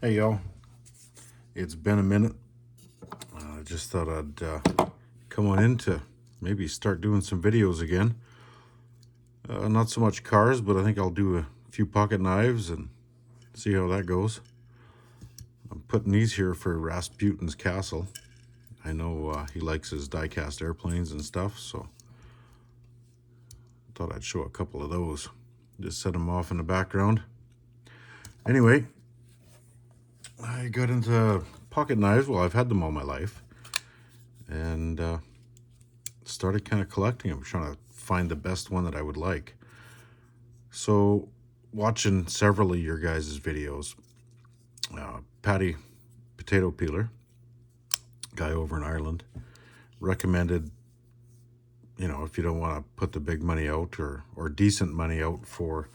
Hey y'all, it's been a minute. I just thought I'd come on in to maybe start doing some videos again. Not so much cars, but I think I'll do a few pocket knives and see how that goes. I'm putting these here for Rasputin's castle. I know he likes his die-cast airplanes and stuff, so I thought I'd show a couple of those. Just set them off in the background. Anyway, I got into pocket knives. Well, I've had them all my life, and started kind of collecting them, trying to find the best one that I would like. So, watching several of your guys' videos, Patty Potato Peeler, guy over in Ireland, recommended, if you don't want to put the big money out or decent money out for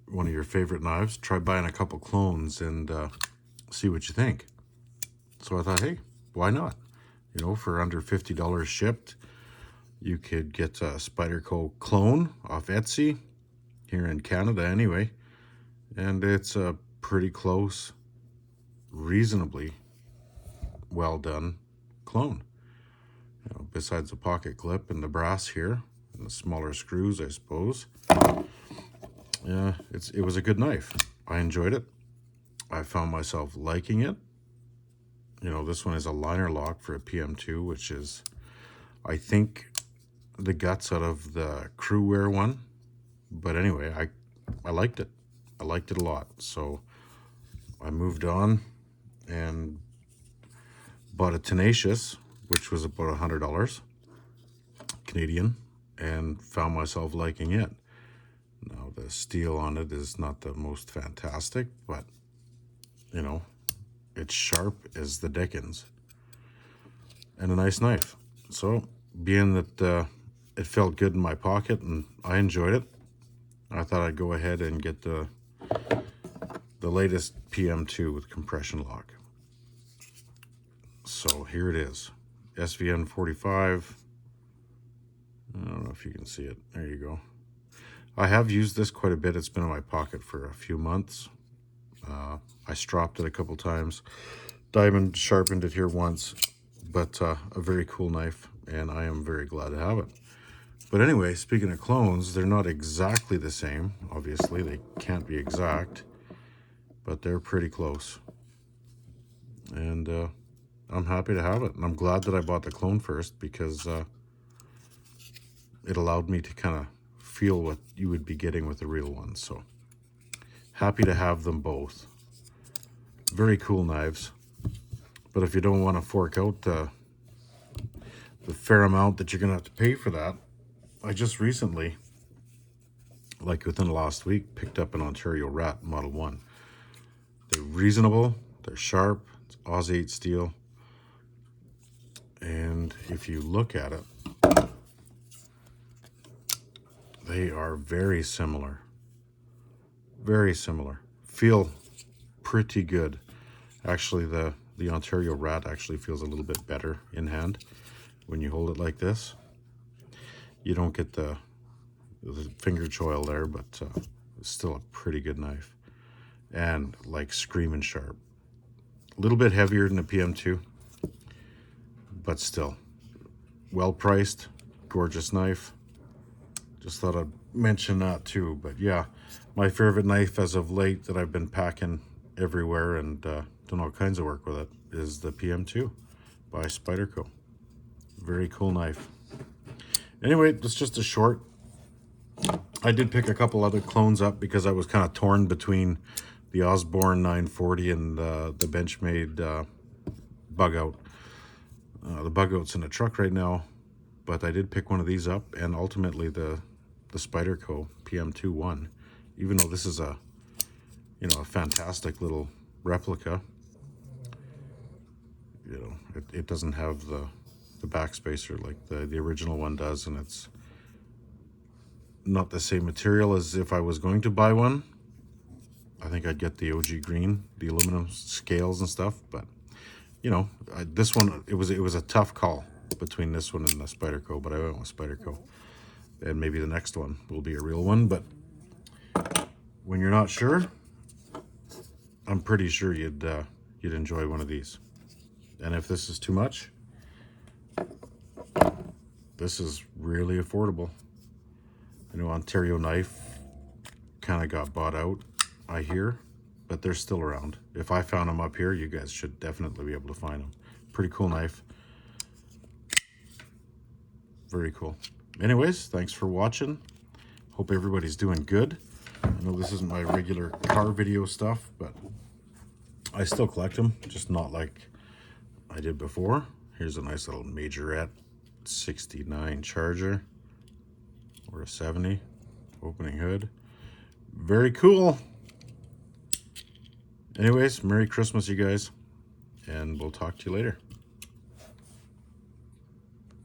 one of your favorite knives, try buying a couple clones and see what you think. So I thought, hey, why not? For under $50 shipped, you could get a Spyderco clone off Etsy, here in Canada anyway, and it's a pretty close, reasonably well done clone. Besides the pocket clip and the brass here, and the smaller screws, I suppose. Yeah, it was a good knife. I enjoyed it. I found myself liking it. This one is a liner lock for a PM2, which is, I think, the guts out of the crew wear one. But anyway, I liked it. I liked it a lot. So I moved on and bought a Tenacious, which was about $100 Canadian, and found myself liking it. Now, the steel on it is not the most fantastic, but, it's sharp as the dickens. And a nice knife. So, being that it felt good in my pocket and I enjoyed it, I thought I'd go ahead and get the latest PM2 with compression lock. So here it is, SVN 45. I don't know if you can see it. There you go. I have used this quite a bit. It's been in my pocket for a few months. I stropped it a couple times. Diamond sharpened it here once, but a very cool knife, and I am very glad to have it. But anyway, speaking of clones, they're not exactly the same. Obviously, they can't be exact, but they're pretty close. And I'm happy to have it. And I'm glad that I bought the clone first, because it allowed me to kind of feel what you would be getting with the real one. So happy to have them both. Very cool knives. But if you don't want to fork out the fair amount that you're going to have to pay for that, I just recently, like within the last week, picked up an Ontario Rat Model 1. They're reasonable, they're sharp, it's Oz 8 steel. And if you look at it, they are very similar. Very similar. Feel pretty good. Actually, the Ontario Rat actually feels a little bit better in hand when you hold it like this. You don't get the finger choil there, but it's still a pretty good knife. And like screaming sharp. A little bit heavier than the PM2, but still well priced, gorgeous knife. Just thought I'd mention that too. But yeah, my favorite knife as of late that I've been packing everywhere and done all kinds of work with it is the PM2 by Spyderco. Very cool knife. Anyway, that's just a short. I did pick a couple other clones up because I was kind of torn between the Osborne 940 and the Benchmade Bug Out. The Bug Out's in the truck right now, but I did pick one of these up, and ultimately the Spyderco PM2-1, even though this is a fantastic little replica. It doesn't have the backspacer like the original one does, and it's not the same material as if I was going to buy one. I think I'd get the OG green, the aluminum scales and stuff, but this one, it was a tough call between this one and the Spyderco, but I went with Spyderco. And maybe the next one will be a real one, but when you're not sure, I'm pretty sure you'd enjoy one of these. And if this is too much, this is really affordable. I know Ontario Knife kind of got bought out, I hear, but they're still around. If I found them up here, you guys should definitely be able to find them. Pretty cool knife. Very cool. Anyways, thanks for watching. Hope everybody's doing good. I know this isn't my regular car video stuff, but I still collect them, just not like I did before. Here's a nice little Majorette 69 Charger, or a 70 opening hood. Very cool. Anyways, Merry Christmas, you guys, and we'll talk to you later.